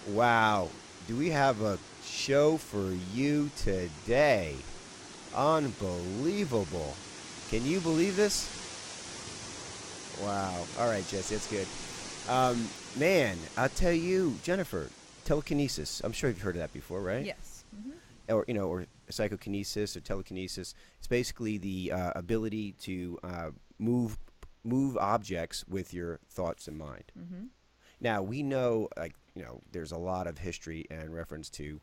Wow. Do we have a show for you today? Unbelievable. Can you believe this? Wow. All right, Jesse, that's good. Man, I'll tell you, Jennifer, telekinesis. I'm sure you've heard of that before, right? Yes. Or or psychokinesis or telekinesis. It's basically the ability to move objects with your thoughts in mind. Now we know, like there's a lot of history and reference to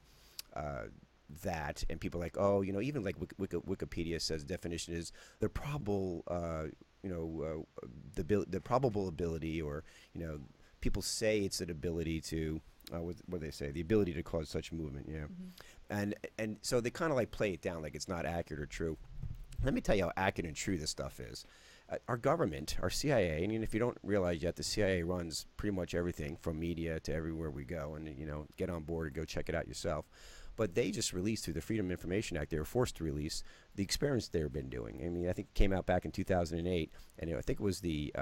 that, and people are like, oh, even like Wikipedia says definition is the probable, the probable ability, or people say it's an ability to, what do they say? The ability to cause such movement, and so they kind of like play it down like it's not accurate or true. Let me tell you how accurate and true this stuff is. Our government, our CIA, and if you don't realize yet, the CIA runs pretty much everything from media to everywhere we go, and get on board and go check it out yourself. But they just released through the Freedom of Information Act, they were forced to release the experiments they've been doing. I mean, I think it came out back in 2008, and I think it was the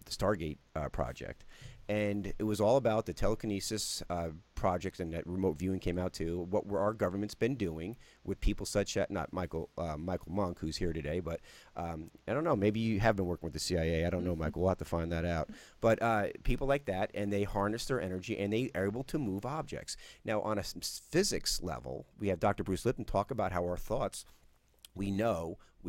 Stargate project. And it was all about the telekinesis project, and that remote viewing came out too. What were our government's been doing with people such as, not Michael Monk, who's here today, but I don't know, maybe you have been working with the CIA. I don't know, Michael. We'll have to find that out. But people like that, and they harness their energy, and they are able to move objects. Now, on a physics level, we have Dr. Bruce Lipton talk about how our thoughts, we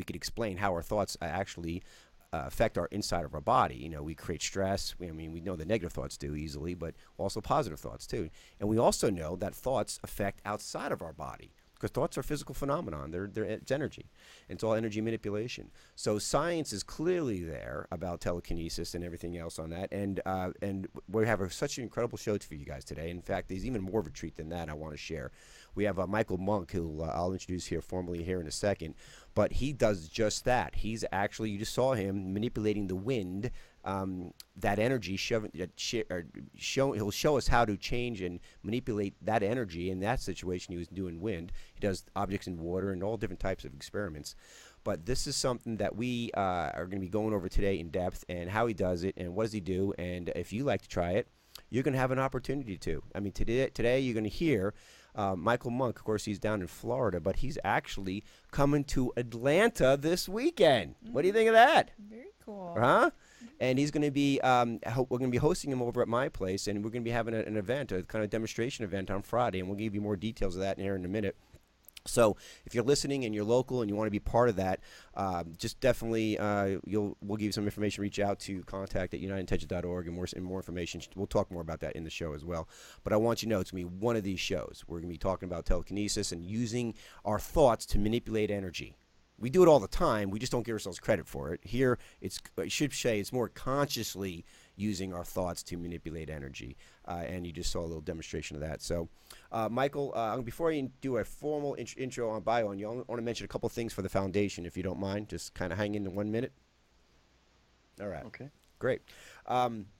could explain how our thoughts actually affect our inside of our body. We create stress. We know the negative thoughts do easily, but also positive thoughts too. And we also know that thoughts affect outside of our body, because thoughts are physical phenomenon. It's energy. And it's all energy manipulation. So science is clearly there about telekinesis and everything else on that. And we have such an incredible show for you guys today. In fact, there's even more of a treat than that I want to share. We have Michael Monk, who I'll introduce here formally here in a second. But he does just that. He's actually, you just saw him manipulating the wind, that energy. He'll show us how to change and manipulate that energy. In that situation, he was doing wind. He does objects in water and all different types of experiments. But this is something that we are going to be going over today in depth, and how he does it and what does he do. And if you like to try it, you're going to have an opportunity to. I mean, today you're going to hear Michael Monk. Of course, he's down in Florida, but he's actually coming to Atlanta this weekend. What do you think of that? Very cool. Huh? And he's going to be, we're going to be hosting him over at my place, and we're going to be having an event, a kind of demonstration event on Friday, and we'll give you more details of that in here in a minute. So if you're listening and you're local and you want to be part of that, just definitely we'll give you some information. Reach out to contact@unitedintentions.org and more information. We'll talk more about that in the show as well. But I want you to know it's going to be one of these shows. We're going to be talking about telekinesis and using our thoughts to manipulate energy. We do it all the time. We just don't give ourselves credit for it. Here, I should say it's more consciously using our thoughts to manipulate energy. And you just saw a little demonstration of that. So, Michael, before I do a formal intro on bio, and you want to mention a couple things for the foundation, if you don't mind. Just kind of hang in 1 minute. All right. Okay. Great.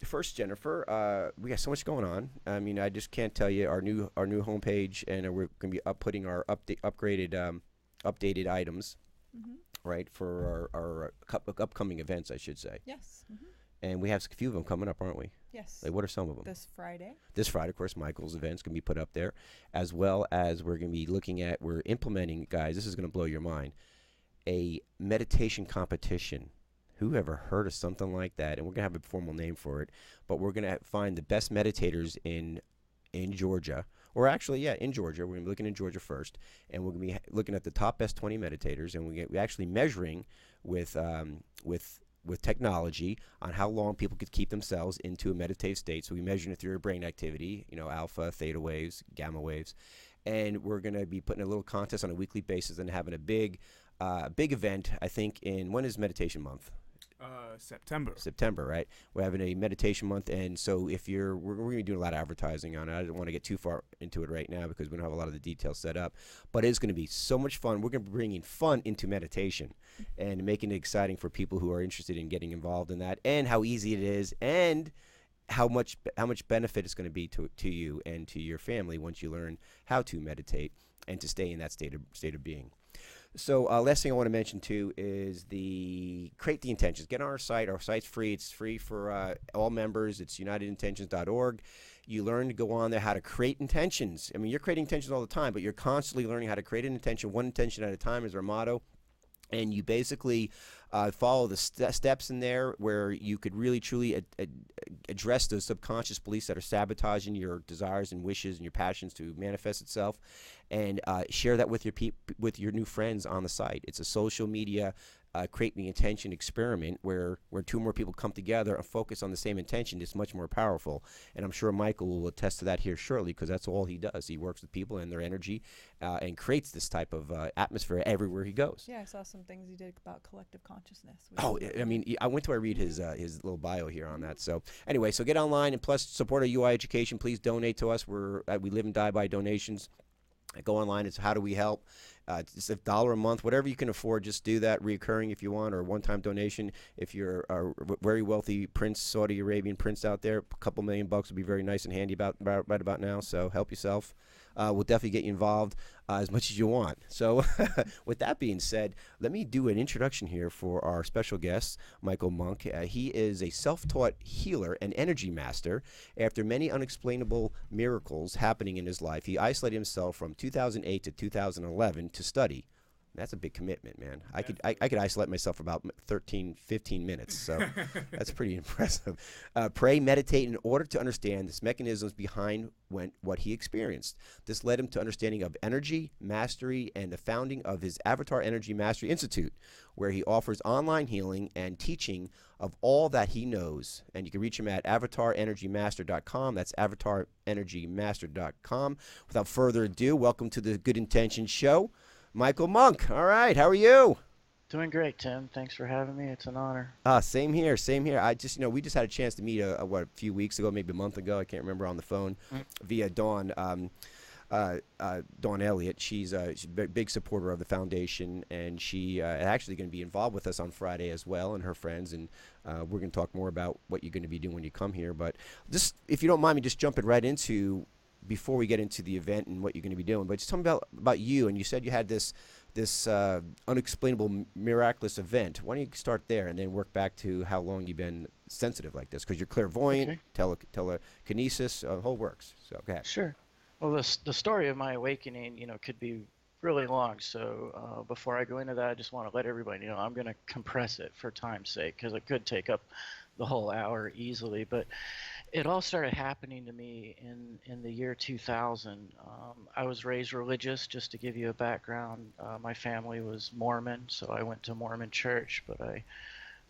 First, Jennifer, we got so much going on. I mean, I just can't tell you our new homepage, and we're going to be putting our updated items. Right, for our upcoming events, I should say. Yes. And we have a few of them coming up, aren't we? Yes. Like, what are some of them? This Friday, of course, Michael's event's going to be put up there, as well as we're going to be we're implementing, guys, this is going to blow your mind, a meditation competition. Who ever heard of something like that? And we're going to have a formal name for it, but we're going to find the best meditators in Georgia. Or actually, in Georgia. We're going to be looking in Georgia first, and we're going to be looking at the top best 20 meditators, and we're actually measuring with technology on how long people could keep themselves into a meditative state. So we measure it through your brain activity, alpha, theta waves, gamma waves, and we're going to be putting a little contest on a weekly basis and having a big event. I think when is meditation month? September, right? We're having a meditation month, and so we're going to be doing a lot of advertising on it. I don't want to get too far into it right now because we don't have a lot of the details set up, but it's going to be so much fun. We're going to be bringing fun into meditation and making it exciting for people who are interested in getting involved in that, and how easy it is, and how much benefit it's going to be to you and to your family once you learn how to meditate and to stay in that state of being. So last thing I want to mention too is create the intentions. Get on our site. Our site's free. It's free for all members. It's unitedintentions.org. You learn to go on there how to create intentions. I mean, you're creating intentions all the time, but you're constantly learning how to create an intention, one intention at a time is our motto. And you basically follow the steps in there where you could really truly address those subconscious beliefs that are sabotaging your desires and wishes and your passions to manifest itself, and share that with your new friends on the site. It's a social media create the intention experiment where two more people come together and focus on the same intention. It's much more powerful, and I'm sure Michael will attest to that here shortly, because that's all he does. He works with people and their energy and creates this type of atmosphere everywhere he goes. Yeah, I saw some things he did about collective consciousness. Oh, I mean, I went to read his little bio here on that. So anyway, so get online and plus support our UI education. Please donate to us. We live and die by donations. Go online. It's how do we help? It's $1 a month, whatever you can afford. Just do that, reoccurring if you want, or one-time donation. If you're a very wealthy prince, Saudi Arabian prince out there, a couple $1 million would be very nice and handy right about now. So help yourself. We'll definitely get you involved as much as you want. So with that being said, let me do an introduction here for our special guest, Michael Monk. He is a self-taught healer and energy master. After many unexplainable miracles happening in his life, he isolated himself from 2008 to 2011 to study. That's a big commitment, man. I could isolate myself for about 13, 15 minutes, so that's pretty impressive. Pray, meditate in order to understand the mechanisms behind what he experienced. This led him to understanding of energy, mastery, and the founding of his Avatar Energy Mastery Institute, where he offers online healing and teaching of all that he knows. And you can reach him at avatarenergymaster.com. That's avatarenergymaster.com. Without further ado, welcome to the Good Intentions Show, Michael Monk. All right, how are you? Doing great, Tim. Thanks for having me. It's an honor. Same here. I just, we just had a chance to meet a few weeks ago, maybe a month ago. I can't remember, on the phone via Dawn. Dawn Elliott. She's a big supporter of the foundation, and she actually going to be involved with us on Friday as well, and her friends. And we're going to talk more about what you're going to be doing when you come here. But just, if you don't mind me just jumping right into, before we get into the event and what you're going to be doing, but just tell me about you. And you said you had this unexplainable, miraculous event. Why don't you start there and then work back to how long you've been sensitive like this? Because you're clairvoyant, telekinesis, whole works. So go ahead. Sure. Well, the story of my awakening, could be really long. So before I go into that, I just want to let everybody know I'm going to compress it for time's sake, because it could take up the whole hour easily. But it all started happening to me in the year 2000. I was raised religious, just to give you a background. My family was Mormon, so I went to Mormon church, but I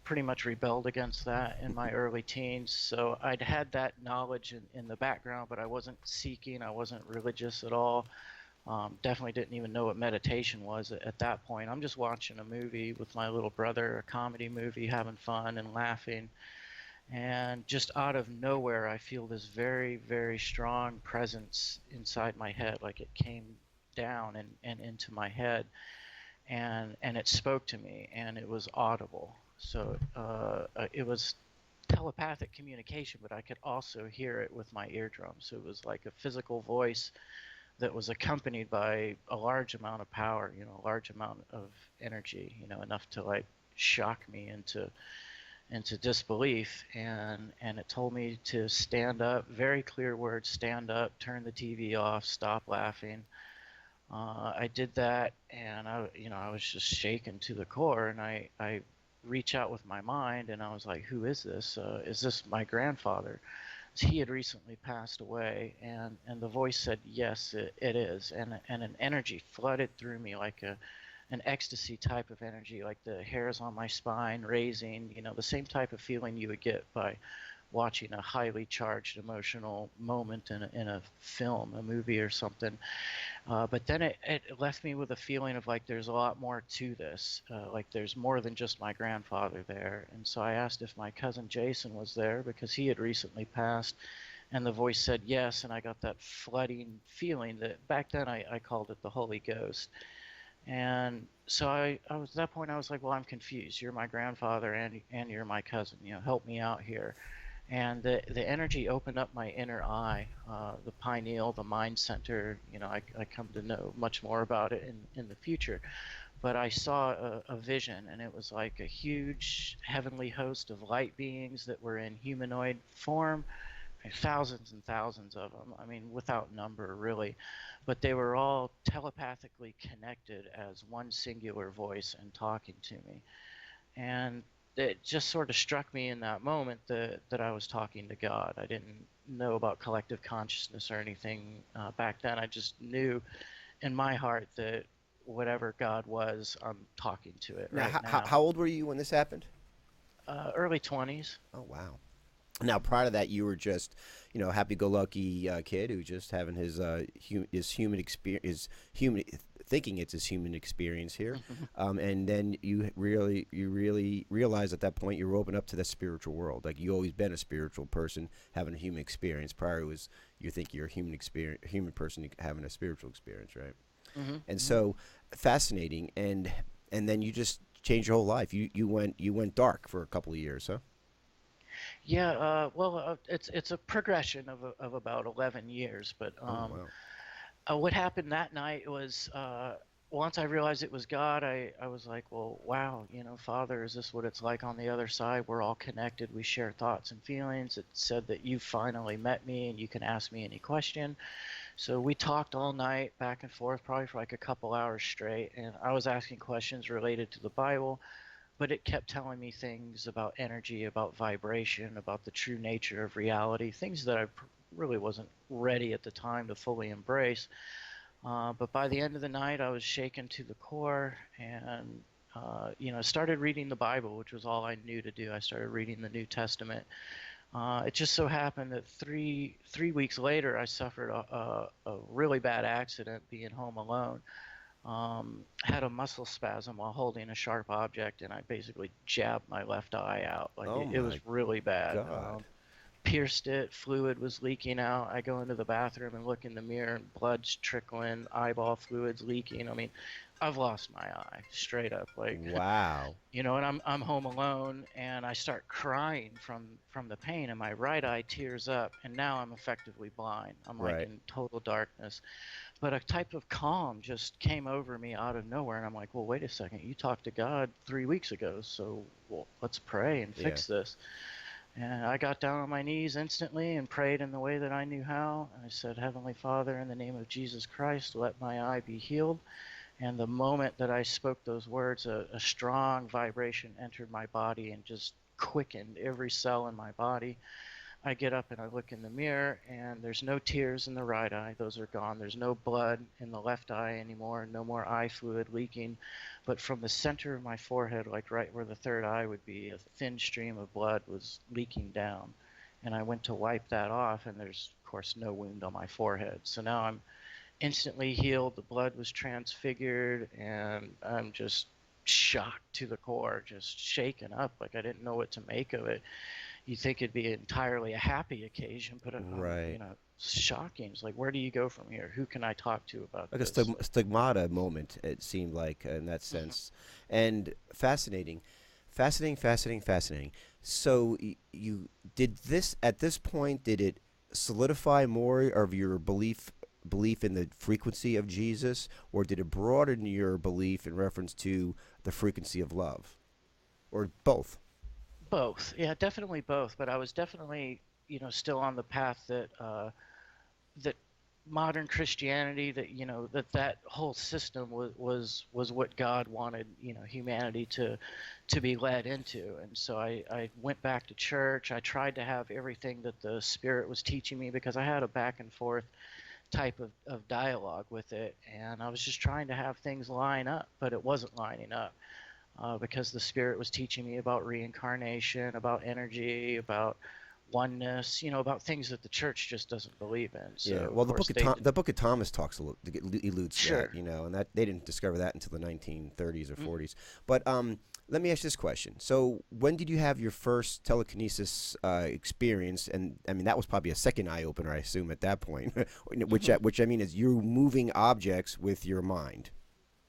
pretty much rebelled against that in my early teens. So I'd had that knowledge in the background, but I wasn't seeking. I wasn't religious at all. Definitely didn't even know what meditation was at that point. I'm just watching a movie with my little brother, a comedy movie, having fun and laughing. And just out of nowhere, I feel this very, very strong presence inside my head, like it came down and into my head, and it spoke to me, and it was audible. So it was telepathic communication, but I could also hear it with my eardrums. So it was like a physical voice that was accompanied by a large amount of power, a large amount of energy, enough to like shock me into disbelief. And it told me to stand up, very clear words: stand up, turn the TV off, stop laughing. I did that, and I was just shaken to the core, and I reach out with my mind, and I was like, who is this? Is this my grandfather? He had recently passed away, and the voice said, yes, it is. And an energy flooded through me, like an ecstasy type of energy, like the hairs on my spine raising, the same type of feeling you would get by watching a highly charged emotional moment in a film, a movie or something. But then it left me with a feeling of like there's a lot more to this, like there's more than just my grandfather there. And so I asked if my cousin Jason was there, because he had recently passed, and the voice said yes. And I got that flooding feeling that back then I called it the Holy Ghost. And so I was, at that point I was like, well, I'm confused. You're my grandfather and you're my cousin, help me out here. And the energy opened up my inner eye, the pineal, the mind center. I come to know much more about it in the future. but I saw a vision, and it was like a huge heavenly host of light beings that were in humanoid form, thousands and thousands of them. I mean, without number, really. But they were all telepathically connected as one singular voice and talking to me. And it just sort of struck me in that moment that I was talking to God. I didn't know about collective consciousness or anything back then. I just knew in my heart that whatever God was, I'm talking to it Now, right now. how old were you when this happened? Early 20s. Oh, wow. Now, prior to that, you were just, happy-go-lucky kid who just having his human experience, thinking it's his human experience here, and then you really realize at that point you were open up to the spiritual world. Like, you always been a spiritual person having a human experience. Prior it was you think you're a human person having a spiritual experience, right? And so fascinating, and then you just changed your whole life. You went dark for a couple of years, huh? Yeah, well, it's a progression of about 11 years, but Oh, wow. what happened that night was once I realized it was God, I was like, well, wow, Father, is this what it's like on the other side? We're all connected. We share thoughts and feelings. It said that you finally met me and you can ask me any question. So we talked all night back and forth, probably for like a couple hours straight, and I was asking questions related to the Bible, but it kept telling me things about energy, about vibration, about the true nature of reality, things that I really wasn't ready at the time to fully embrace. But by the end of the night, I was shaken to the core, and started reading the Bible, which was all I knew to do. I started reading the New Testament. It just so happened that three weeks later, I suffered a really bad accident being home alone. Had a muscle spasm while holding a sharp object, and I basically jabbed my left eye out. Like Oh, it was my really bad. God. Pierced it, fluid was leaking out. I go into the bathroom and look in the mirror, and blood's trickling, eyeball fluid's leaking. I mean, I've lost my eye straight up. Like, Wow. and I'm home alone, and I start crying from the pain, and my right eye tears up, and now I'm effectively blind. I'm like Right. in total darkness. But a type of calm just came over me out of nowhere, and I'm like, well, wait a second, you talked to God 3 weeks ago, so well, let's pray and Yeah. fix this. And I got down on my knees instantly and prayed in the way that I knew how. I said, Heavenly Father, in the name of Jesus Christ, let my eye be healed. And the moment that I spoke those words, a strong vibration entered my body and just quickened every cell in my body. I get up and I look in the mirror, and there's no tears in the right eye. Those are gone. There's no blood in the left eye anymore. No more eye fluid leaking. But from the center of my forehead, like right where the third eye would be, a thin stream of blood was leaking down. And I went to wipe that off, and there's, of course, no wound on my forehead. So now I'm instantly healed. The blood was transfigured, and I'm just shocked to the core, just shaken up. Like I didn't know what to make of it. You think it'd be entirely a happy occasion, but Right. shocking. It's like, where do you go from here? Who can I talk to about Like a this? stigmata moment, it seemed like, in that sense. And fascinating. Fascinating. So you did this, at this point, did it solidify more of your belief in the frequency of Jesus, or did it broaden your belief in reference to the frequency of love, or both? Both, yeah, definitely both. But I was definitely, still on the path that that modern Christianity, that that whole system was what God wanted, humanity to be led into. And so I went back to church. I tried to have everything that the Spirit was teaching me, because I had a back and forth type of dialogue with it, and I was just trying to have things line up, but it wasn't lining up. Because the Spirit was teaching me about reincarnation, about energy, about oneness, about things that the church just doesn't believe in. So, Yeah, of well, course, the Book of Thomas talks alludes to Sure. that, and that they didn't discover that until the 1930s or 40s. But let me ask this question: so, when did you have your first telekinesis experience? And I mean, that was probably a second eye opener, I assume, at that point. which I mean is you moving objects with your mind.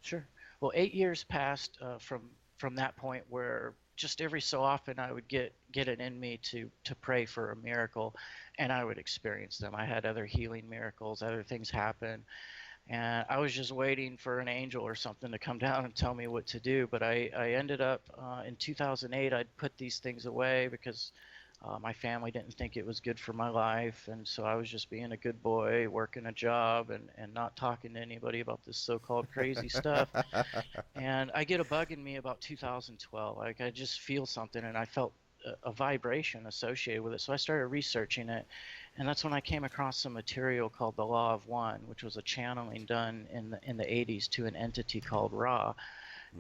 Sure. Well, 8 years passed from that point, where just every so often I would get it in me to pray for a miracle, and I would experience them. I had other healing miracles, other things happen. And I was just waiting for an angel or something to come down and tell me what to do. But I ended up in 2008, I'd put these things away because my family didn't think it was good for my life. And so I was just being a good boy, working a job and not talking to anybody about this so-called crazy stuff. And I get a bug in me about 2012. Like I just feel something, and I felt a vibration associated with it. So I started researching it, and that's when I came across some material called the Law of One, which was a channeling done in the 80s to an entity called Ra.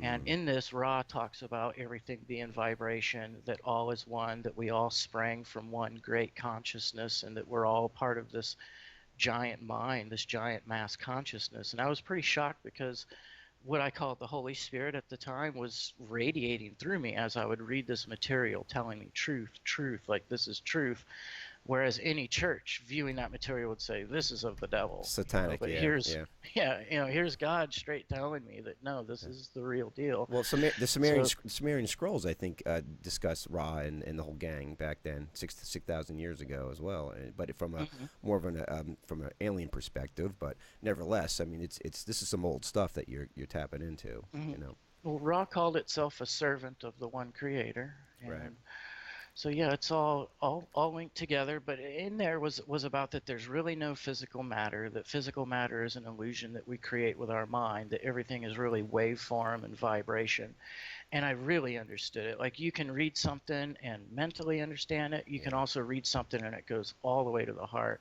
And in this, Ra talks about everything being vibration, that all is one, that we all sprang from one great consciousness, and that we're all part of this giant mind, this giant mass consciousness. And I was pretty shocked because what I called the Holy Spirit at the time was radiating through me as I would read this material, telling me truth, truth, like this is truth. Whereas any church viewing that material would say, this is of the devil. Satanic, but yeah, here's, here's God straight telling me that, no, this is the real deal. Well, the Sumerian scrolls, I think, discuss Ra and the whole gang back then, 6,000 years ago as well. But from a more of an alien perspective, but nevertheless, I mean, this is some old stuff that you're tapping into, you know. Well, Ra called itself a servant of the one Creator, and Right. so yeah, it's all linked together. But in there was about that there's really no physical matter, that physical matter is an illusion that we create with our mind, that everything is really waveform and vibration. And I really understood it. Like you can read something and mentally understand it. You can also read something and it goes all the way to the heart.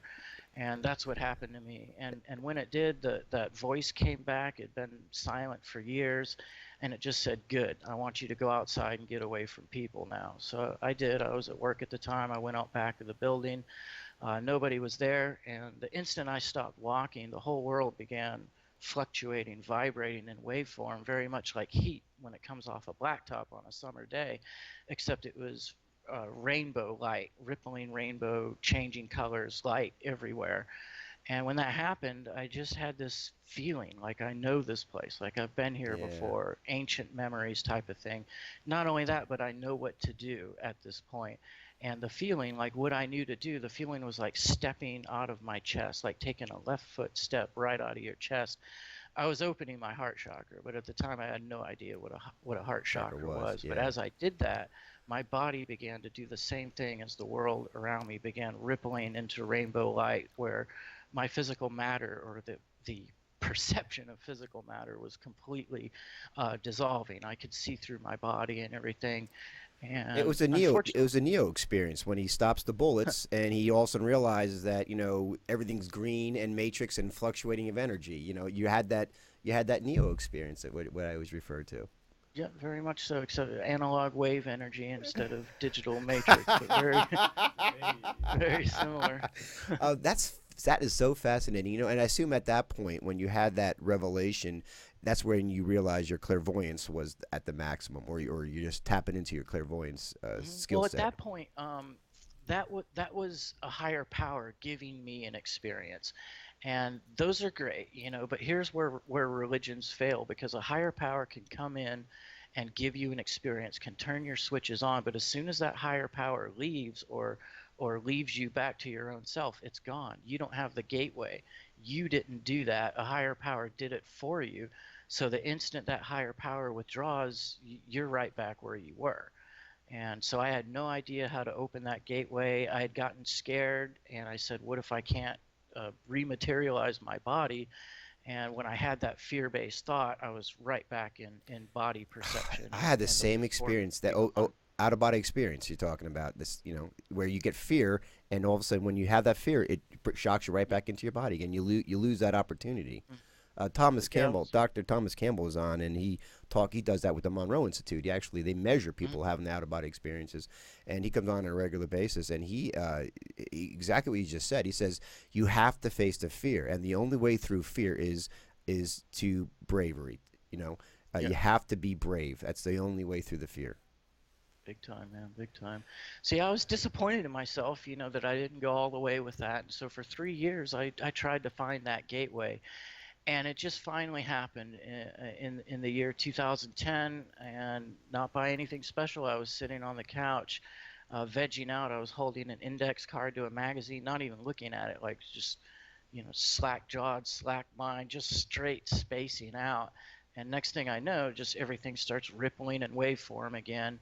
And that's what happened to me. And when it did, that voice came back. It'd been silent for years, and it just said, good, I want you to go outside and get away from people now. So I did. I was at work at the time. I went out back of the building. Nobody was there, and the instant I stopped walking, the whole world began fluctuating, vibrating in waveform, very much like heat when it comes off a blacktop on a summer day, except it was rainbow light, rippling rainbow, changing colors, light everywhere. And when that happened, I just had this feeling like I know this place, like I've been here before, ancient memories type of thing. Not only that, but I know what to do at this point. And the feeling, like what I knew to do, the feeling was like stepping out of my chest, like taking a left foot step right out of your chest. I was opening my heart chakra, but at the time I had no idea what a heart chakra was. Yeah. But as I did that, my body began to do the same thing as the world around me began rippling into rainbow light, where my physical matter, or the perception of physical matter, was completely dissolving. I could see through my body and everything. And it was a Neo experience when he stops the bullets and he all of a sudden realizes that, you know, everything's green and matrix and fluctuating of energy. You know, you had that Neo experience, that what I always refer to. Yeah, very much so, except analog wave energy instead of digital matrix. But very, very similar. That is so fascinating, you know. And I assume at that point, when you had that revelation, that's when you realized your clairvoyance was at the maximum, or you just tapping into your clairvoyance skill set. Well, at that point, that was a higher power giving me an experience. And those are great, you know, but here's where religions fail, because a higher power can come in and give you an experience, can turn your switches on, but as soon as that higher power leaves or leaves you back to your own self, it's gone. You don't have the gateway. You didn't do that. A higher power did it for you. So the instant that higher power withdraws, you're right back where you were. And so I had no idea how to open that gateway. I had gotten scared, and I said, what if I can't rematerialize my body? And when I had that fear-based thought, I was right back in body perception. I had the same experience, that out-of-body experience you're talking about, this, you know, where you get fear, and all of a sudden when you have that fear, it shocks you right back into your body, and you lose that opportunity. Thomas Campbell, Dr. Thomas Campbell is on, and he does that with the Monroe Institute. They measure people having out-of-body experiences, and he comes on a regular basis, and he exactly what he just said. He says you have to face the fear, and the only way through fear is to bravery. You know, you have to be brave. That's the only way through the fear. Big time, man, big time. See, I was disappointed in myself, you know, that I didn't go all the way with that. And so for 3 years, I tried to find that gateway. And it just finally happened in the year 2010, and not by anything special. I was sitting on the couch, vegging out. I was holding an index card to a magazine, not even looking at it, like just, slack jawed, slack mind, just straight spacing out. And next thing I know, just everything starts rippling in waveform again.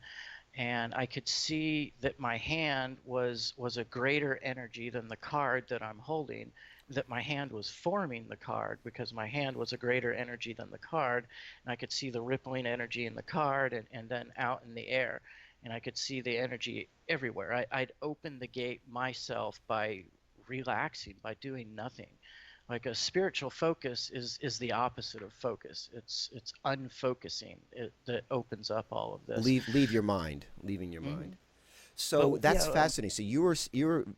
And I could see that my hand was a greater energy than the card that I'm holding, that my hand was forming the card because my hand was a greater energy than the card. And I could see the rippling energy in the card and then out in the air. And I could see the energy everywhere. I'd opened the gate myself by relaxing, by doing nothing. Like a spiritual focus is the opposite of focus. It's unfocusing that opens up all of this. Leaving your mind. So But, that's fascinating. So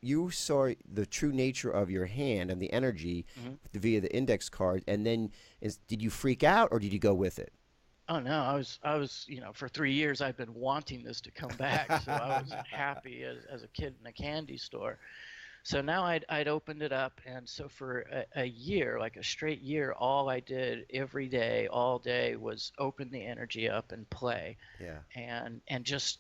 you saw the true nature of your hand and the energy via the index card, and then did you freak out or did you go with it? Oh no, I was for 3 years I've been wanting this to come back, so I was happy as a kid in a candy store. So now I'd opened it up, and so for a year, like a straight year, all I did every day, all day, was open the energy up and play, and just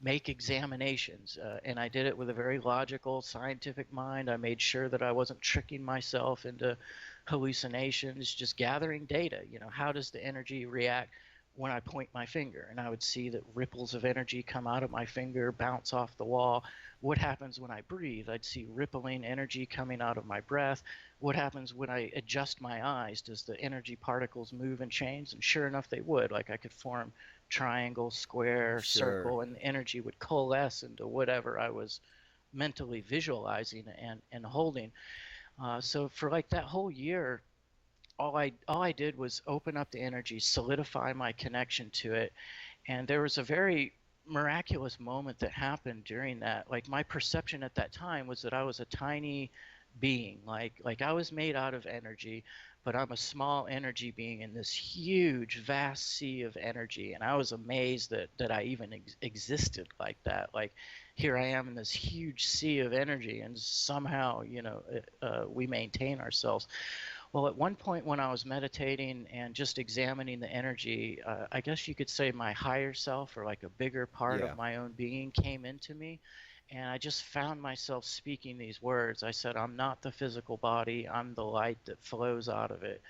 make examinations. And I did it with a very logical, scientific mind. I made sure that I wasn't tricking myself into hallucinations, just gathering data. How does the energy react when I point my finger? And I would see that ripples of energy come out of my finger, bounce off the wall. What happens when I breathe? I'd see rippling energy coming out of my breath. What happens when I adjust my eyes? Does the energy particles move and change? And sure enough, they would. Like I could form triangle, square, circle, and the energy would coalesce into whatever I was mentally visualizing and holding. So for like that whole year, all I did was open up the energy, solidify my connection to it, and there was a very miraculous moment that happened during that. Like my perception at that time was that I was a tiny being, like I was made out of energy, but I'm a small energy being in this huge, vast sea of energy, and I was amazed that I even existed like that. Like here I am in this huge sea of energy, and somehow we maintain ourselves. Well, at one point when I was meditating and just examining the energy, I guess you could say my higher self, or like a bigger part of my own being, came into me. And I just found myself speaking these words. I said, I'm not the physical body, I'm the light that flows out of it.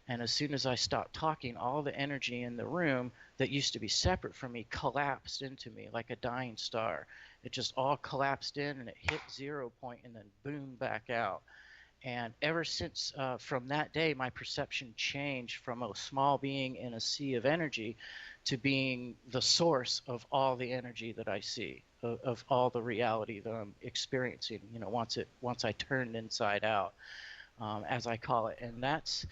And as soon as I stopped talking, all the energy in the room that used to be separate from me collapsed into me like a dying star. It just all collapsed in, and it hit 0 point and then boom back out. And ever since, from that day, my perception changed from a small being in a sea of energy to being the source of all the energy that I see, of all the reality that I'm experiencing, once I turned inside out, as I call it. And that's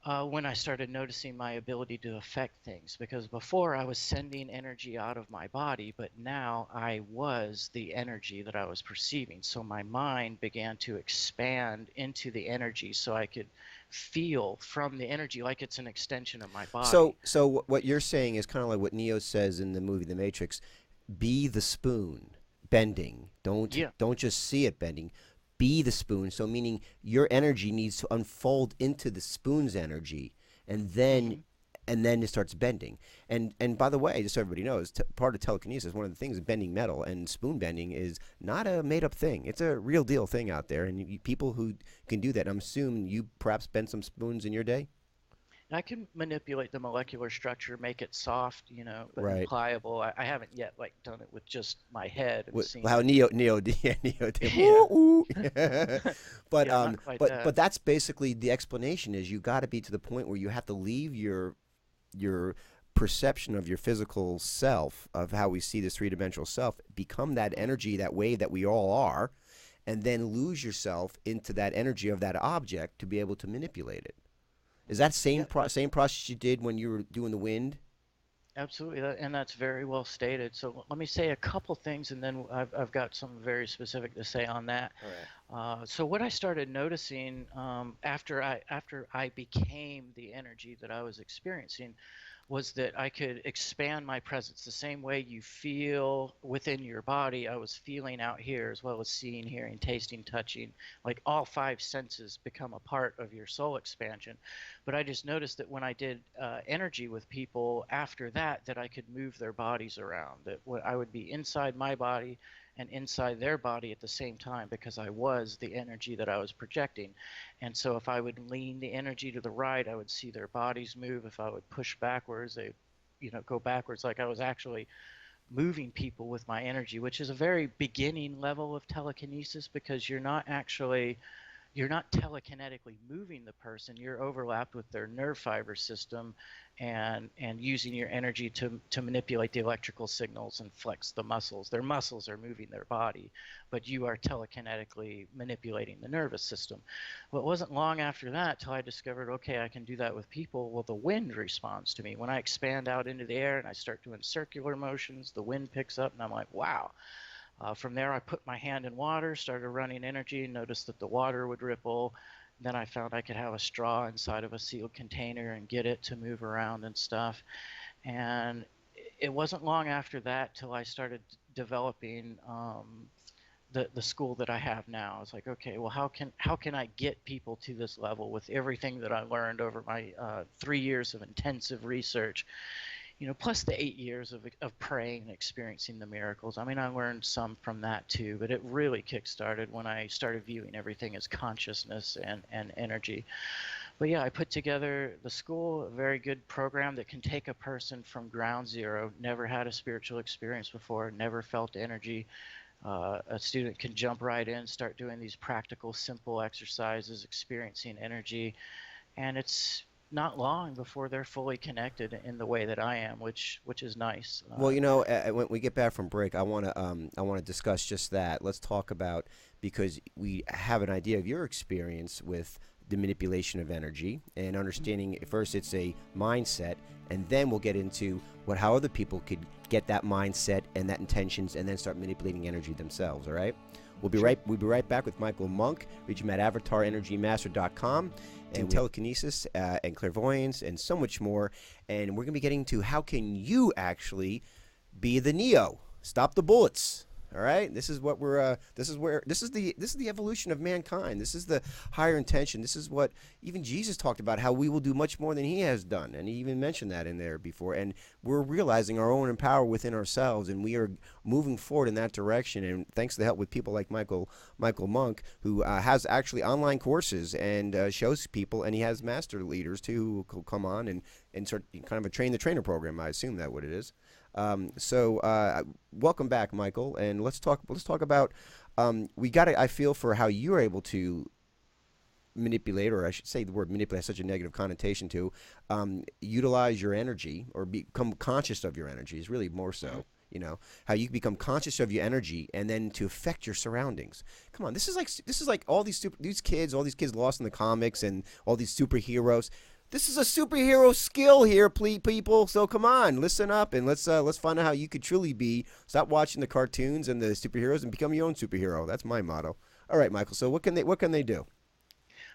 when I started noticing my ability to affect things, because before I was sending energy out of my body, but now I was the energy that I was perceiving. So my mind began to expand into the energy, so I could feel from the energy like it's an extension of my body. So what you're saying is kind of like what Neo says in the movie The Matrix: be the spoon, bending. Don't just see it bending. Be the spoon. So meaning your energy needs to unfold into the spoon's energy, and then it starts bending. And by the way, just so everybody knows, part of telekinesis, one of the things is bending metal, and spoon bending is not a made up thing. It's a real deal thing out there, and people who can do that. I'm assuming you perhaps bent some spoons in your day. I can manipulate the molecular structure, make it soft, but pliable. I haven't yet done it with just my head and seen how Neo did. But that's basically the explanation. Is you got to be to the point where you have to leave your perception of your physical self, of how we see this three-dimensional self, become that energy, that wave that we all are, and then lose yourself into that energy of that object to be able to manipulate it. Is that same process you did when you were doing the wind? Absolutely, and that's very well stated. So let me say a couple things, and then I've got something very specific to say on that. All right. So what I started noticing after I became the energy that I was experiencing was that I could expand my presence the same way you feel within your body. I was feeling out here as well as seeing, hearing, tasting, touching. Like all 5 senses become a part of your soul expansion. But I just noticed that when I did energy with people after that I could move their bodies around. That I would be inside my body, and inside their body at the same time, because I was the energy that I was projecting. And so if I would lean the energy to the right, I would see their bodies move. If I would push backwards, they, go backwards, like I was actually moving people with my energy, which is a very beginning level of telekinesis, because you're not telekinetically moving the person. You're overlapped with their nerve fiber system and using your energy to manipulate the electrical signals and flex the muscles. Their muscles are moving their body, but you are telekinetically manipulating the nervous system. Well, it wasn't long after that till I discovered, okay, I can do that with people. Well, the wind responds to me. When I expand out into the air and I start doing circular motions, the wind picks up, and I'm like, wow. From there, I put my hand in water, started running energy, noticed that the water would ripple. Then I found I could have a straw inside of a sealed container and get it to move around and stuff. And it wasn't long after that till I started developing the school that I have now. I was like, okay, well, how can I get people to this level with everything that I learned over my 3 years of intensive research? Plus the 8 years of praying and experiencing the miracles. I mean, I learned some from that too, but it really kick-started when I started viewing everything as consciousness and energy. But yeah, I put together the school, a very good program that can take a person from ground zero, never had a spiritual experience before, never felt energy. A student can jump right in, start doing these practical, simple exercises, experiencing energy, and it's not long before they're fully connected in the way that I am, which is nice. Well, when we get back from break, I want to discuss just that. Let's talk about, because we have an idea of your experience with the manipulation of energy and understanding first it's a mindset, and then we'll get into how other people could get that mindset and that intentions and then start manipulating energy themselves. All right. We'll be right back with Michael Monk. Reach him at avatarenergymaster.com, and telekinesis and clairvoyance and so much more. And we're going to be getting to how can you actually be the Neo, stop the bullets. All right, this is what we're. This is the evolution of mankind. This is the higher intention. This is what even Jesus talked about, how we will do much more than he has done, and he even mentioned that in there before. And we're realizing our own power within ourselves, and we are moving forward in that direction. And thanks to the help with people like Michael Monk, who has actually online courses and shows people, and he has master leaders too who come on and sort of kind of a train the trainer program. I assume that's what it is. Welcome back, Michael, and let's talk about we got I feel for how you're able to manipulate, or I should say the word manipulate has such a negative connotation to utilize your energy or become conscious of your energy is really more so. How you become conscious of your energy and then to affect your surroundings. Come on, this is like all these kids lost in the comics and all these superheroes. This is a superhero skill here, people. So come on, listen up, and let's find out how you could truly be. Stop watching the cartoons and the superheroes and become your own superhero. That's my motto. All right, Michael. So what can they do?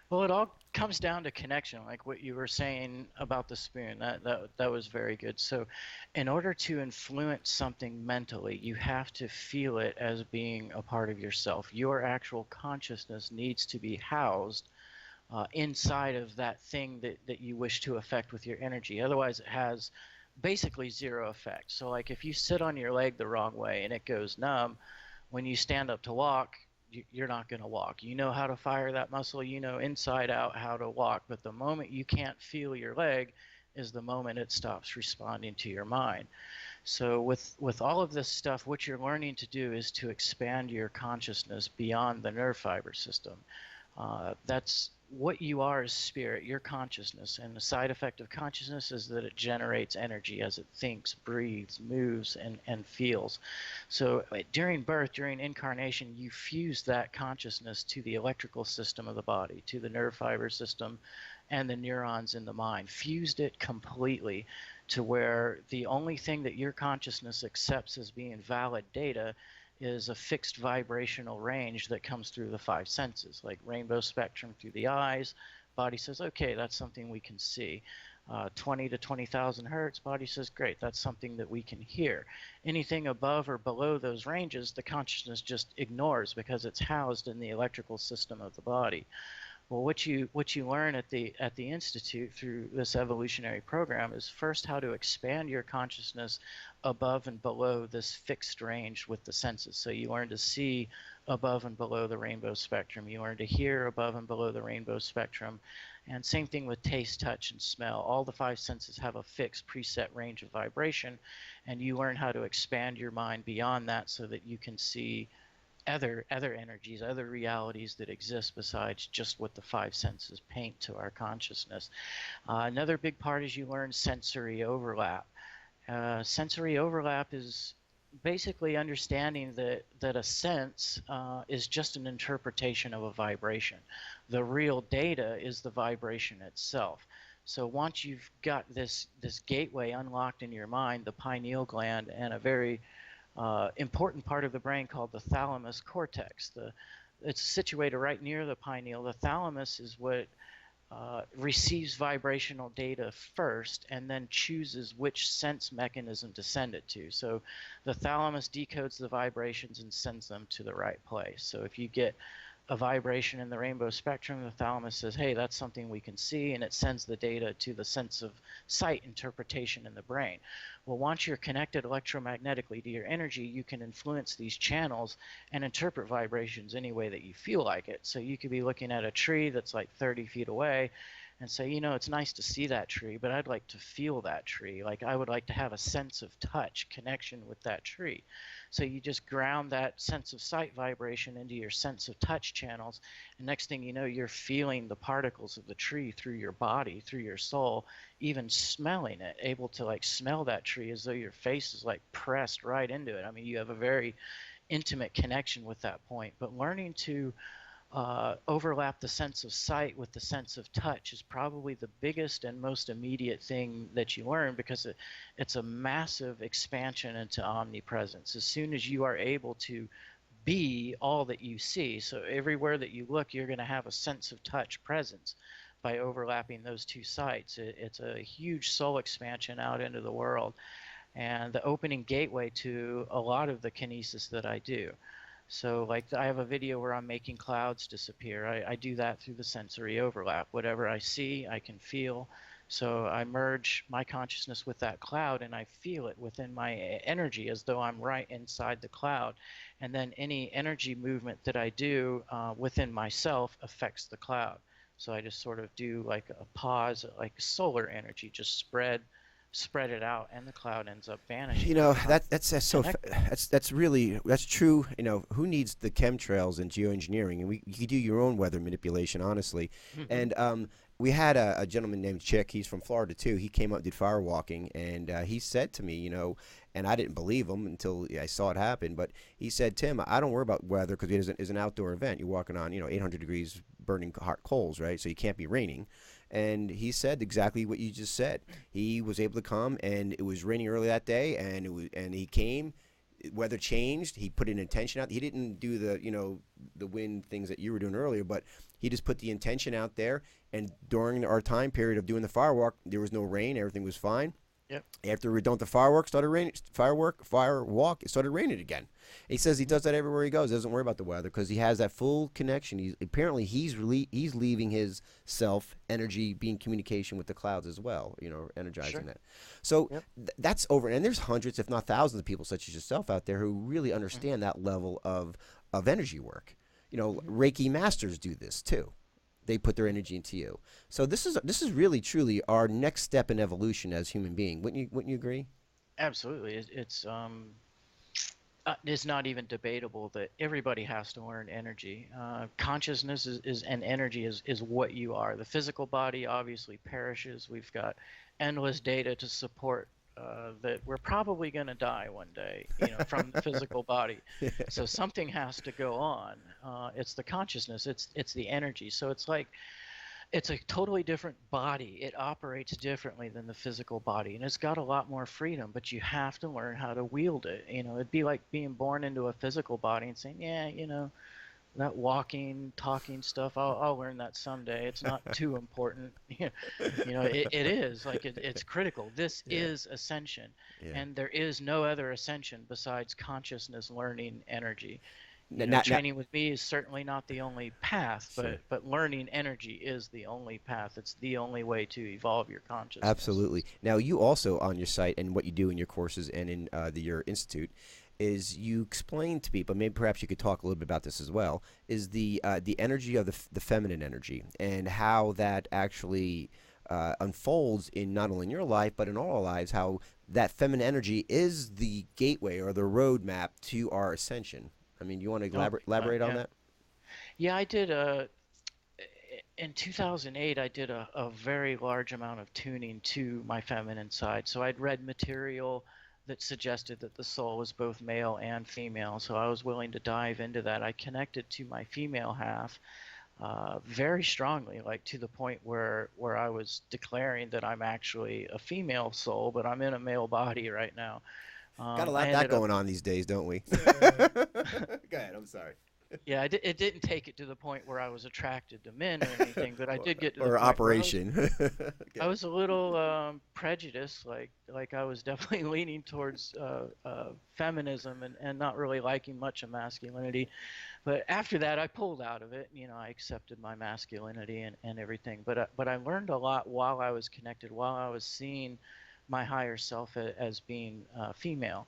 Well, it all comes down to connection, like what you were saying about the spoon. That was very good. So, in order to influence something mentally, you have to feel it as being a part of yourself. Your actual consciousness needs to be housed inside of that thing that you wish to affect with your energy. Otherwise, it has basically zero effect. So like if you sit on your leg the wrong way and it goes numb, when you stand up to walk, you're not going to walk. You know how to fire that muscle, you know inside out how to walk, but the moment you can't feel your leg is the moment it stops responding to your mind. So with all of this stuff, what you're learning to do is to expand your consciousness beyond the nerve fiber system. That's what you are is spirit, your consciousness, and the side effect of consciousness is that it generates energy as it thinks, breathes, moves, and feels. So during birth, during incarnation, you fuse that consciousness to the electrical system of the body, to the nerve fiber system and the neurons in the mind. Fused it completely to where the only thing that your consciousness accepts as being valid data is a fixed vibrational range that comes through the five senses, like rainbow spectrum through the eyes. Body says, okay, that's something we can see. 20 to 20,000 hertz, body says, great, that's something that we can hear. Anything above or below those ranges, the consciousness just ignores because it's housed in the electrical system of the body. Well, what you learn at the institute through this evolutionary program is first how to expand your consciousness above and below this fixed range with the senses. So you learn to see above and below the rainbow spectrum. You learn to hear above and below the rainbow spectrum. And same thing with taste, touch, and smell. All the five senses have a fixed preset range of vibration, and you learn how to expand your mind beyond that so that you can see other energies, other realities that exist besides just what the five senses paint to our consciousness. Another big part is you learn sensory overlap. Sensory overlap is basically understanding that a sense is just an interpretation of a vibration. The real data is the vibration itself. So once you've got this gateway unlocked in your mind, the pineal gland, and a very important part of the brain called the thalamus cortex. It's situated right near the pineal. The thalamus is what receives vibrational data first and then chooses which sense mechanism to send it to. So the thalamus decodes the vibrations and sends them to the right place. So if you get a vibration in the rainbow spectrum, the thalamus says, hey, that's something we can see, and it sends the data to the sense of sight interpretation in the brain. Well, once you're connected electromagnetically to your energy, you can influence these channels and interpret vibrations any way that you feel like it. So you could be looking at a tree that's like 30 feet away and say, you know, it's nice to see that tree, but I'd like to feel that tree. Like I would like to have a sense of touch connection with that tree. So you just ground that sense of sight vibration into your sense of touch channels, and next thing you know, you're feeling the particles of the tree through your body, through your soul, even smelling it, able to like smell that tree as though your face is like pressed right into it. I mean, you have a very intimate connection with that point. But learning to overlap the sense of sight with the sense of touch is probably the biggest and most immediate thing that you learn, because it's a massive expansion into omnipresence. As soon as you are able to be all that you see, so everywhere that you look, you're going to have a sense of touch presence by overlapping those two sites. It's a huge soul expansion out into the world, and the opening gateway to a lot of the kinesis that I do. So like I have a video where I'm making clouds disappear. I do that through the sensory overlap. Whatever I see, I can feel. So I merge my consciousness with that cloud, and I feel it within my energy as though I'm right inside the cloud. And then any energy movement that I do within myself affects the cloud. So I just sort of do like a pause, like solar energy, just spread it out, and the cloud ends up vanishing. You know, that's really true. You know, who needs the chemtrails and geoengineering? And you could do your own weather manipulation, honestly. And we had a gentleman named Chick. He's from Florida too. He came up, did fire walking, and he said to me, you know, and I didn't believe him until I saw it happen. But he said, Tim, I don't worry about weather because it is an outdoor event. You're walking on, 800 degrees, burning hot coals, right? So you can't be raining. And he said exactly what you just said. He was able to come, and it was raining early that day, and he came. Weather changed. He put an intention out. He didn't do the wind things that you were doing earlier, but he just put the intention out there. And during our time period of doing the firewalk, there was no rain. Everything was fine. Yep. After we were done with the firewalk, it started raining again. He says he does that everywhere he goes. Doesn't worry about the weather because he has that full connection. He's leaving his self energy, being communication with the clouds as well. Energizing that. So that's over. And there's hundreds, if not thousands, of people such as yourself out there who really understand that level of energy work. Reiki masters do this too. They put their energy into you. So this is really truly our next step in evolution as human being. Wouldn't you agree? Absolutely. It's not even debatable that everybody has to learn energy. Consciousness is and energy is what you are. The physical body obviously perishes. We've got endless data to support that we're probably going to die one day, from the physical body. So something has to go on. It's the consciousness. It's the energy. So it's a totally different body. It operates differently than the physical body, and it's got a lot more freedom, but you have to learn how to wield it. It'd be like being born into a physical body and saying, that walking, talking stuff, I'll learn that someday. It's not too important. It is like it's critical. This is ascension, and there is no other ascension besides consciousness learning energy. training with me is certainly not the only path, Sure. but learning energy is the only path. It's the only way to evolve your consciousness. Absolutely. Now, you also on your site and what you do in your courses and in your institute is you explain to people, maybe perhaps you could talk a little bit about this as well, is the energy of the feminine energy and how that actually unfolds in not only in your life but in all our lives, how that feminine energy is the gateway or the roadmap to our ascension. I mean, you want to elaborate on that? Yeah, I did in 2008, I did a very large amount of tuning to my feminine side. So I'd read material that suggested that the soul was both male and female. So I was willing to dive into that. I connected to my female half very strongly, like to the point where I was declaring that I'm actually a female soul, but I'm in a male body right now. Got a lot of that going on these days, don't we? Go ahead. I'm sorry. Yeah, it didn't take it to the point where I was attracted to men or anything, but I did get to the or point operation. I was a little prejudiced, like I was definitely leaning towards feminism and not really liking much of masculinity. But after that, I pulled out of it. I accepted my masculinity and everything. But I learned a lot while I was connected, while I was seeing my higher self as being female.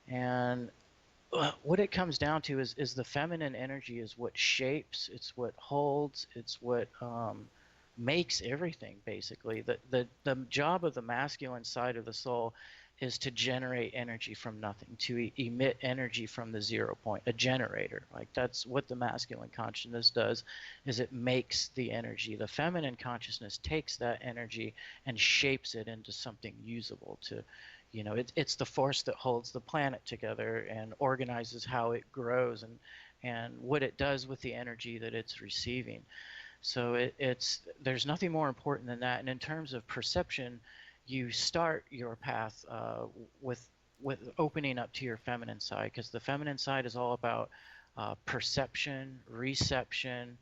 And what it comes down to is the feminine energy is what shapes, it's what holds, it's what makes everything, basically. The job of the masculine side of the soul is to generate energy from nothing, to emit energy from the 0 point, a generator. Like, that's what the masculine consciousness does, is it makes the energy. The feminine consciousness takes that energy and shapes it into something usable to, it's the force that holds the planet together and organizes how it grows and what it does with the energy that it's receiving. So there's nothing more important than that. And in terms of perception, you start your path with opening up to your feminine side, because the feminine side is all about perception, reception,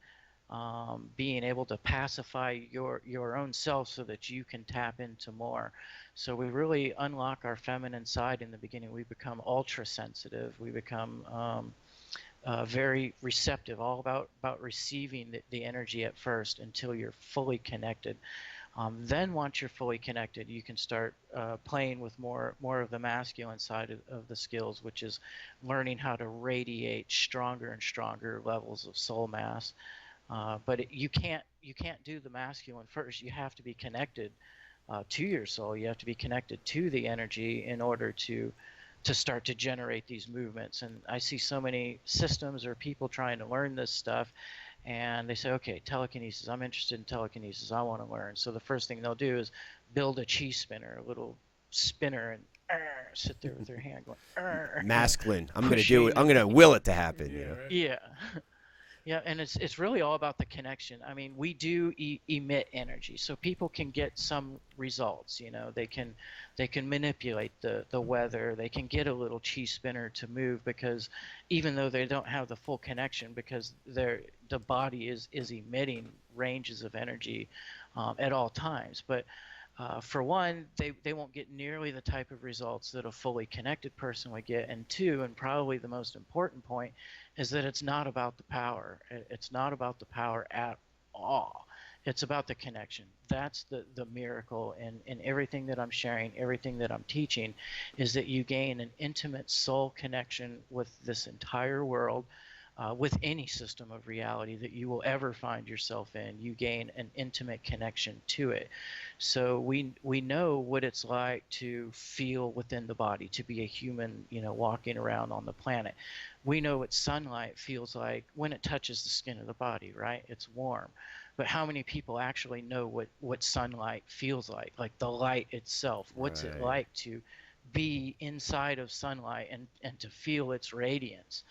being able to pacify your own self so that you can tap into more. So we really unlock our feminine side in the beginning. We become ultra sensitive. We become very receptive, all about receiving the energy at first until you're fully connected. Then once you're fully connected, you can start playing with more of the masculine side of the skills, which is learning how to radiate stronger and stronger levels of soul mass. But you can't do the masculine first. You have to be connected to your soul. You have to be connected to the energy in order to start to generate these movements. And I see so many systems or people trying to learn this stuff, and they say, okay, telekinesis, I'm interested in telekinesis, I want to learn. So the first thing they'll do is build a chi spinner, a little spinner, and sit there with their hand going, masculine. I'm going to do it. I'm going to will it to happen. Yeah. Yeah, and it's really all about the connection. I mean, we do emit energy, so people can get some results. They can manipulate the weather. They can get a little chi spinner to move, because even though they don't have the full connection, because the body is emitting ranges of energy at all times. But for one, they won't get nearly the type of results that a fully connected person would get. And two, and probably the most important point, is that it's not about the power. It's not about the power at all. It's about the connection. That's the miracle in everything that I'm sharing, everything that I'm teaching, is that you gain an intimate soul connection with this entire world, with any system of reality that you will ever find yourself in. You gain an intimate connection to it. So we know what it's like to feel within the body, to be a human, walking around on the planet. We know what sunlight feels like when it touches the skin of the body, right? It's warm. But how many people actually know what sunlight feels like the light itself? What's it like to be inside of sunlight and to feel its radiance?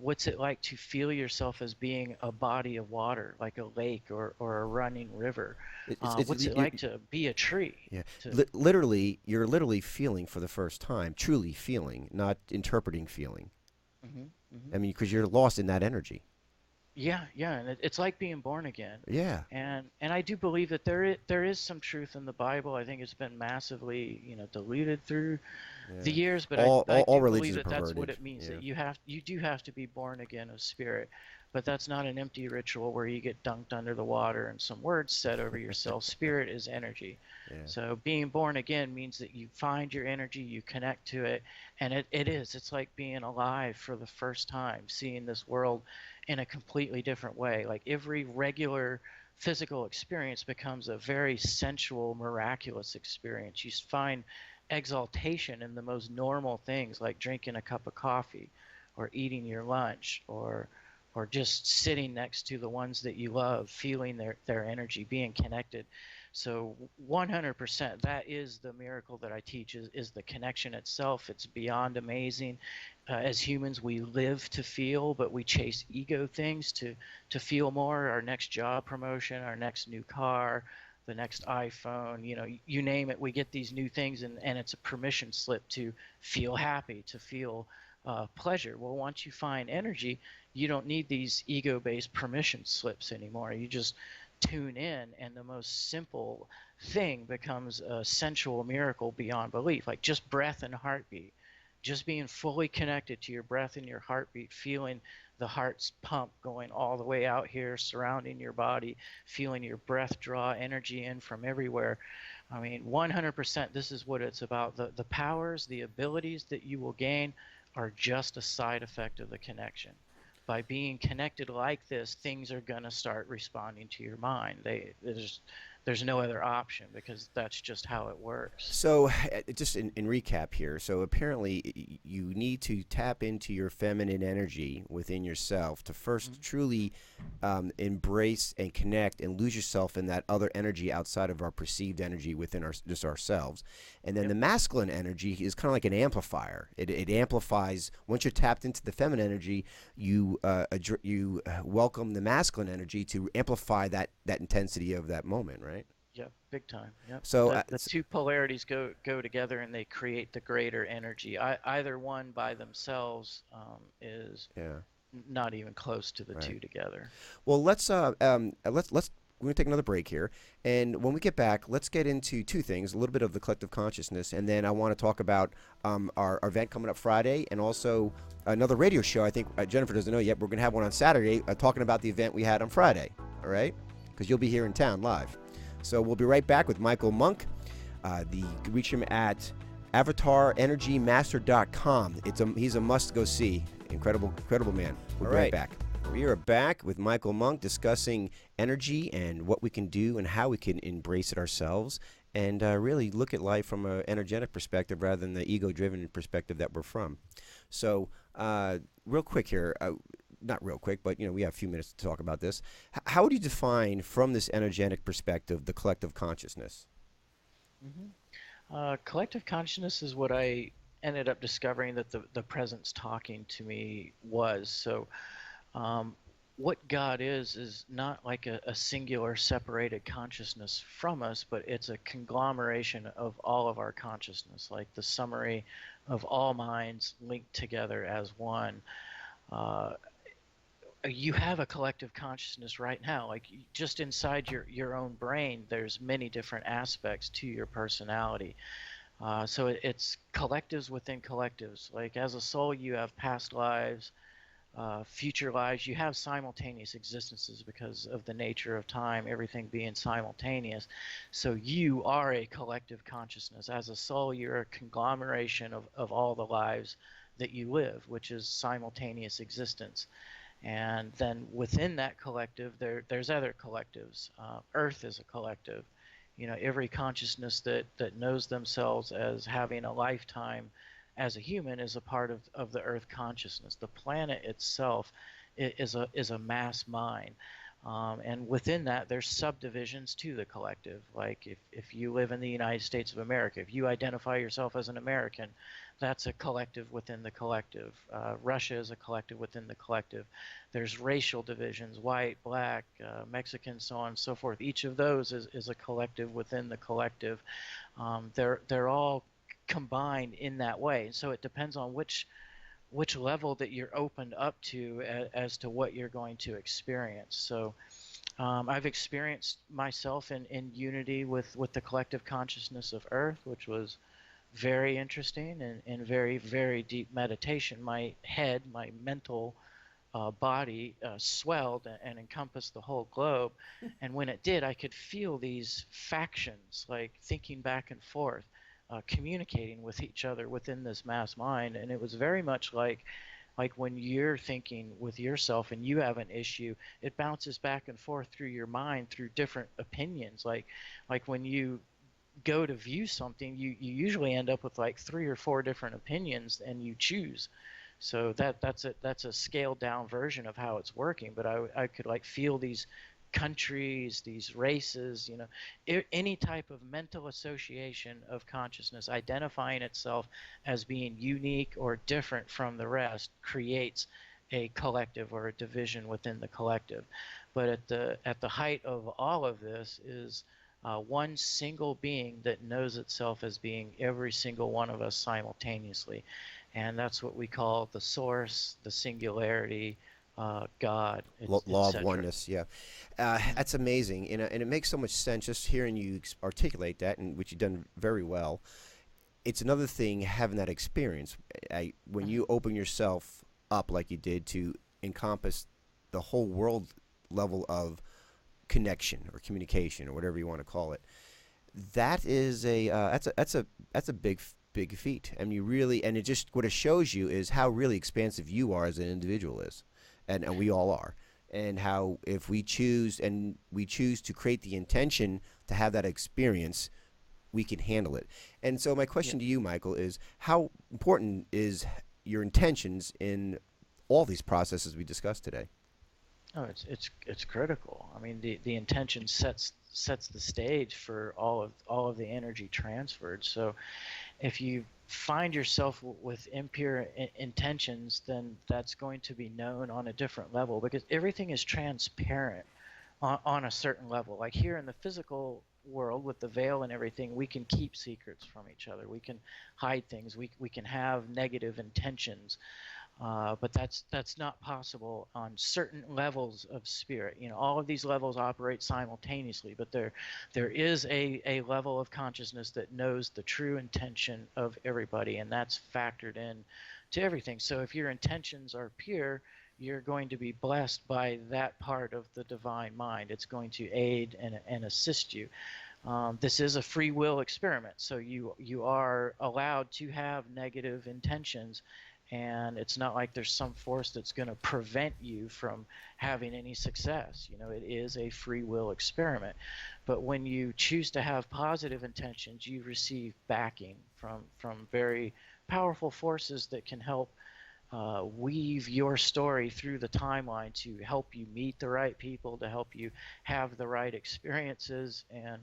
What's it like to feel yourself as being a body of water, like a lake or a running river? What's it like to be a tree? Yeah, literally, you're literally feeling for the first time, truly feeling, not interpreting feeling. I mean, because you're lost in that energy. Yeah, yeah, and it's like being born again. Yeah. And I do believe that there is some truth in the Bible. I think it's been massively, diluted through the Yeah. years, but I All do believe religions are that that's what perverted. it means, Yeah. that you do have to be born again of spirit. But that's not an empty ritual where you get dunked under the water and some words said over yourself. Spirit is energy. Yeah. So being born again means that you find your energy, you connect to it, and it's like being alive for the first time, seeing this world in a completely different way. Like every regular physical experience becomes a very sensual, miraculous experience. You find exaltation in the most normal things, like drinking a cup of coffee or eating your lunch, or just sitting next to the ones that you love, feeling their energy, being connected. So 100%, that is the miracle that I teach, is the connection itself. It's beyond amazing. As humans, we live to feel, but we chase ego things to feel more. Our next job promotion, our next new car, the next iPhone, you name it, we get these new things, and it's a permission slip to feel happy, to feel pleasure. Well, once you find energy, you don't need these ego-based permission slips anymore. You just tune in, and the most simple thing becomes a sensual miracle beyond belief, like just breath and heartbeat. Just being fully connected to your breath and your heartbeat, feeling the heart's pump going all the way out here, surrounding your body, feeling your breath draw energy in from everywhere. I mean, 100%, this is what it's about. The powers, the abilities that you will gain are just a side effect of the connection. By being connected like this, things are going to start responding to your mind. There's no other option, because that's just how it works. So, just in recap here, so apparently you need to tap into your feminine energy within yourself to first truly embrace and connect and lose yourself in that other energy outside of our perceived energy within just ourselves. And then the masculine energy is kind of like an amplifier. It amplifies. Once you're tapped into the feminine energy, you welcome the masculine energy to amplify that intensity of that moment, right? Yeah, big time. Yeah. So The two polarities go together, and they create the greater energy. Either one by themselves is not even close to the two together. Well, let's we're gonna take another break here, and when we get back, let's get into two things: a little bit of the collective consciousness, and then I want to talk about our event coming up Friday, and also another radio show. I think Jennifer doesn't know yet. We're gonna have one on Saturday, talking about the event we had on Friday. All right, because you'll be here in town live. So we'll be right back with Michael Monk. You can reach him at avatarenergymaster.com. He's a must-go-see. Incredible man. We'll be right back. We are back with Michael Monk discussing energy and what we can do and how we can embrace it ourselves and really look at life from an energetic perspective rather than the ego-driven perspective that we're from. So real quick here, not real quick, but we have a few minutes to talk about this. How would you define, from this energetic perspective, the collective consciousness? Collective consciousness is what I ended up discovering that the presence talking to me was. So what God is not like a singular separated consciousness from us, but it's a conglomeration of all of our consciousness, like the summary of all minds linked together as one. You have a collective consciousness right now. Like, just inside your own brain, there's many different aspects to your personality. So it's collectives within collectives. Like, as a soul, you have past lives, future lives. You have simultaneous existences because of the nature of time, everything being simultaneous. So you are a collective consciousness. As a soul, you're a conglomeration of all the lives that you live, which is simultaneous existence. And then within that collective, there's other collectives. Earth is a collective. Every consciousness that knows themselves as having a lifetime as a human is a part of the Earth consciousness. The planet itself is a mass mind. And within that, there's subdivisions to the collective. Like, if you live in the United States of America, if you identify yourself as an American, that's a collective within the collective. Russia is a collective within the collective. There's racial divisions: white, black, Mexican, so on and so forth. Each of those is a collective within the collective. They're all combined in that way. So it depends on which which level that you're opened up to as to what you're going to experience. So I've experienced myself in unity with the collective consciousness of Earth, which was very interesting and very, very deep meditation. My head, my mental body swelled and encompassed the whole globe. And when it did, I could feel these factions, like thinking back and forth, communicating with each other within this mass mind. And it was very much like when you're thinking with yourself and you have an issue, it bounces back and forth through your mind through different opinions. Like when you go to view something, you usually end up with like 3 or 4 different opinions and you choose. So that's a scaled down version of how it's working. But I could like feel these countries, these races, you know, any type of mental association of consciousness identifying itself as being unique or different from the rest creates a collective or a division within the collective. But at the height of all of this is one single being that knows itself as being every single one of us simultaneously. And that's what we call the source, the singularity, God, Law of oneness, yeah. That's amazing, and it makes so much sense just hearing you articulate that, and which you've done very well. It's another thing having that experience. When you open yourself up like you did to encompass the whole world level of connection or communication or whatever you want to call it, that is that's a big feat. And you really, and it just, what it shows you is how really expansive you are as an individual is, and we all are, and how if we choose to create the intention to have that experience, we can handle it. And so my question to you, Michael, is how important is your intentions in all these processes we discussed today? Oh, it's critical. I mean, the intention sets the stage for all of the energy transferred. So if you find yourself with impure intentions, then that's going to be known on a different level, because everything is transparent on a certain level. Like here in the physical world with the veil and everything, we can keep secrets from each other. We can hide things. We can have negative intentions. But that's not possible on certain levels of spirit. You know, all of these levels operate simultaneously, but there is a level of consciousness that knows the true intention of everybody, and that's factored in to everything. So if your intentions are pure, you're going to be blessed by that part of the divine mind. It's going to aid and assist you. This is a free will experiment, so you are allowed to have negative intentions, and it's not like there's some force that's going to prevent you from having any success. You know, it is a free will experiment. But when you choose to have positive intentions, you receive backing from very powerful forces that can help weave your story through the timeline to help you meet the right people, to help you have the right experiences. And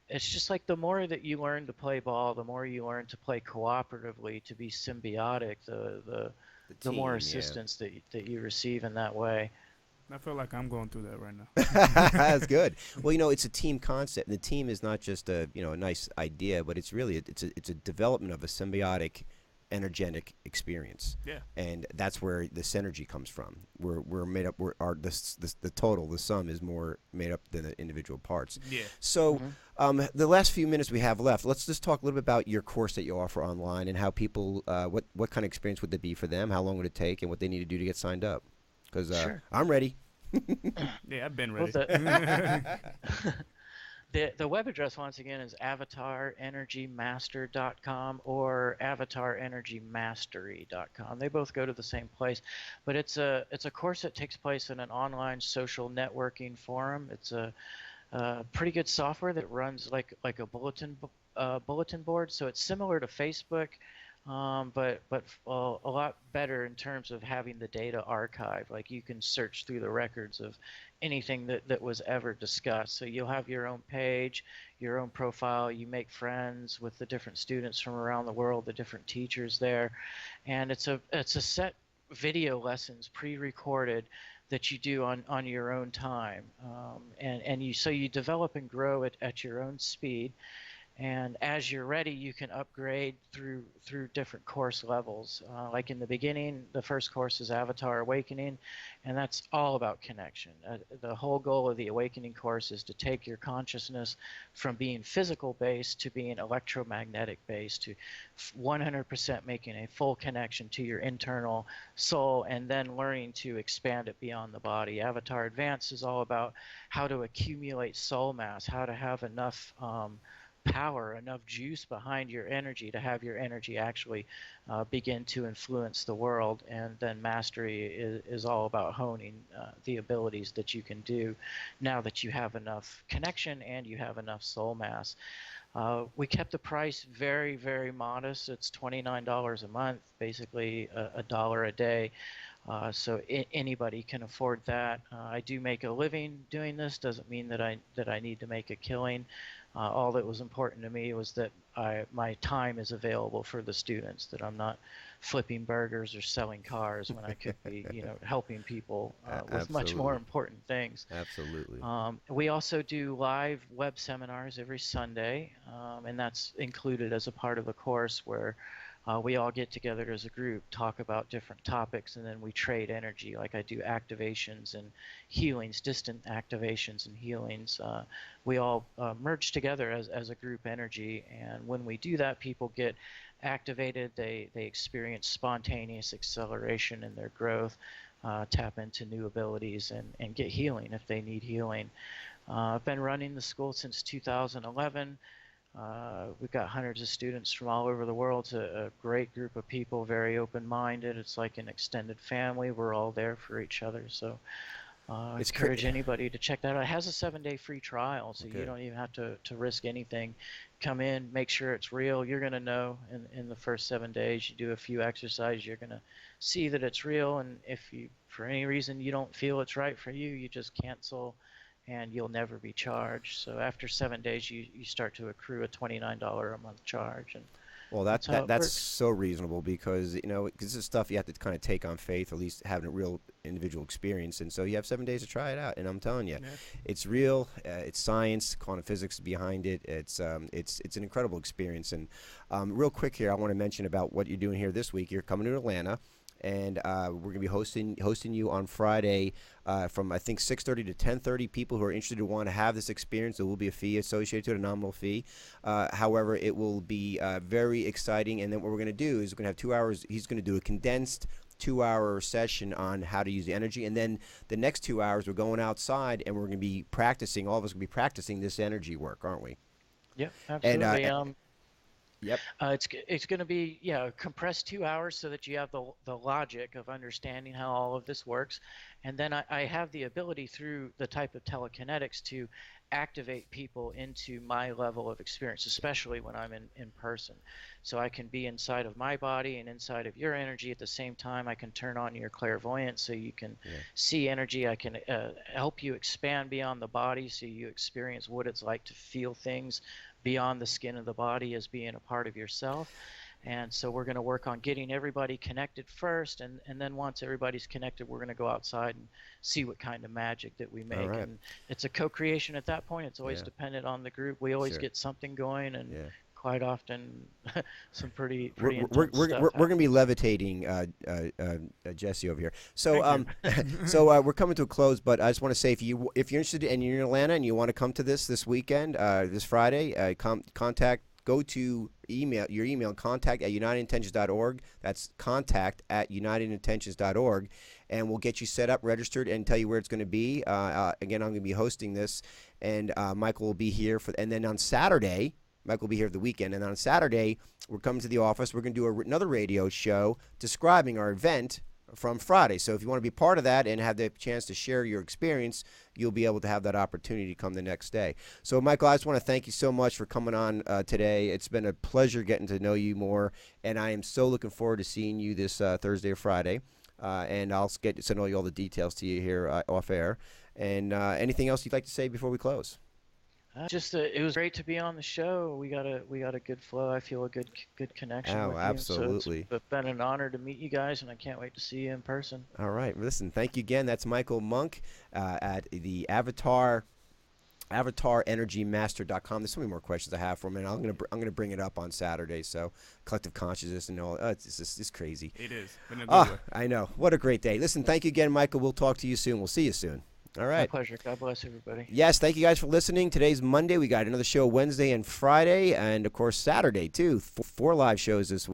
it's just like the more that you learn to play ball, the more you learn to play cooperatively, to be symbiotic, the more assistance that you receive in that way. I feel like I'm going through that right now. That's good. Well, you know, it's a team concept, and the team is not just a nice idea, but it's really it's a development of a symbiotic, energetic experience. Yeah. And that's where the synergy comes from. We're made up. The total, the sum is more made up than the individual parts. Yeah. So, the last few minutes we have left, let's just talk a little bit about your course that you offer online and how people, what kind of experience would it be for them? How long would it take, and what they need to do to get signed up? Because sure. I'm ready. Yeah, I've been ready. The web address, once again, is avatarenergymaster.com or avatarenergymastery.com. They both go to the same place, but it's a course that takes place in an online social networking forum. It's a pretty good software that runs like a bulletin board. So it's similar to Facebook, but a lot better in terms of having the data archived. Like you can search through the records of anything that was ever discussed. So you'll have your own page, your own profile. You make friends with the different students from around the world, the different teachers there, and it's a set video lessons pre-recorded that you do on your own time, and you develop and grow at your own speed. And as you're ready, you can upgrade through different course levels. Like in the beginning, the first course is Avatar Awakening, and that's all about connection. The whole goal of the Awakening course is to take your consciousness from being physical based to being electromagnetic based, to 100% making a full connection to your internal soul, and then learning to expand it beyond the body. Avatar Advanced is all about how to accumulate soul mass, how to have enough power, enough juice behind your energy to have your energy actually begin to influence the world. And then Mastery is all about honing the abilities that you can do now that you have enough connection and you have enough soul mass. We kept the price very, very modest. It's $29 a month, basically a dollar a day. So anybody can afford that. I do make a living doing this. Doesn't mean that I need to make a killing. All that was important to me was that my time is available for the students, that I'm not flipping burgers or selling cars when I could be, helping people with much more important things. Absolutely. We also do live web seminars every Sunday, and that's included as a part of the course, where we all get together as a group, talk about different topics, and then we trade energy. Like I do activations and healings, distant activations and healings. We all merge together as a group energy, and when we do that, people get activated. They experience spontaneous acceleration in their growth, tap into new abilities, and get healing if they need healing. I've been running the school since 2011. We've got hundreds of students from all over the world. It's a great group of people, very open-minded. It's like an extended family. We're all there for each other. So I encourage anybody to check that out. It has a 7-day free trial, so you don't even have to risk anything. Come in, make sure it's real. You're going to know in the first 7 days. You do a few exercises, you're going to see that it's real. And if you, for any reason, you don't feel it's right for you, you just cancel, and you'll never be charged. So after 7 days, you start to accrue a $29 a month charge. And well, that's so reasonable, because this is stuff you have to kind of take on faith, or at least having a real individual experience. And so you have 7 days to try it out. And I'm telling you, it's real. It's science, quantum physics behind it. It's an incredible experience. And real quick here, I want to mention about what you're doing here this week. You're coming to Atlanta. And we're going to be hosting you on Friday from, I think, 6:30 to 10:30. People who are interested and want to have this experience, there will be a fee associated to it, a nominal fee. However, it will be very exciting. And then what we're going to do is we're going to have 2 hours. He's going to do a condensed 2-hour session on how to use the energy. And then the next 2 hours, we're going outside and we're going to be practicing. All of us will be practicing this energy work, aren't we? Yep, absolutely. And, yep. It's going to be compressed 2 hours so that you have the logic of understanding how all of this works, and then I have the ability through the type of telekinetics to activate people into my level of experience, especially when I'm in person. So I can be inside of my body and inside of your energy at the same time. I can turn on your clairvoyance so you can see energy. I can help you expand beyond the body so you experience what it's like to feel things beyond the skin of the body as being a part of yourself. And so we're going to work on getting everybody connected first, and then once everybody's connected, we're going to go outside and see what kind of magic that we make. And it's a co-creation at that point. It's always dependent on the group. We always get something going, and quite often some pretty we're stuff going to be levitating Jesse over here. So so we're coming to a close, but I just want to say, if you're interested and you're in Atlanta and you want to come to this weekend, this Friday, go to your email, contact@unitedintentions.org. That's contact@unitedintentions.org, and we'll get you set up, registered, and tell you where it's going to be. Again, I'm going to be hosting this, and Michael will be here and then on Saturday, Michael will be here for the weekend, and on Saturday, we're coming to the office. We're going to do another radio show describing our event from Friday. So if you want to be part of that and have the chance to share your experience, you'll be able to have that opportunity to come the next day. So, Michael, I just want to thank you so much for coming on today. It's been a pleasure getting to know you more, and I am so looking forward to seeing you this Thursday or Friday. And I'll send all the details to you here off air. And anything else you'd like to say before we close? It was great to be on the show. We got a good flow. I feel a good connection with you. Absolutely. So it's been an honor to meet you guys, and I can't wait to see you in person. All right. Listen, thank you again. That's Michael Monk at the Avatar AvatarEnergyMaster.com. There's so many more questions I have for him, and I'm gonna bring it up on Saturday. So collective consciousness and all. It's crazy. It is. In a good way. I know. What a great day. Listen, thank you again, Michael. We'll talk to you soon. We'll see you soon. All right. My pleasure. God bless everybody. Yes, thank you guys for listening. Today's Monday. We got another show Wednesday and Friday, and of course Saturday too. 4 live shows this week.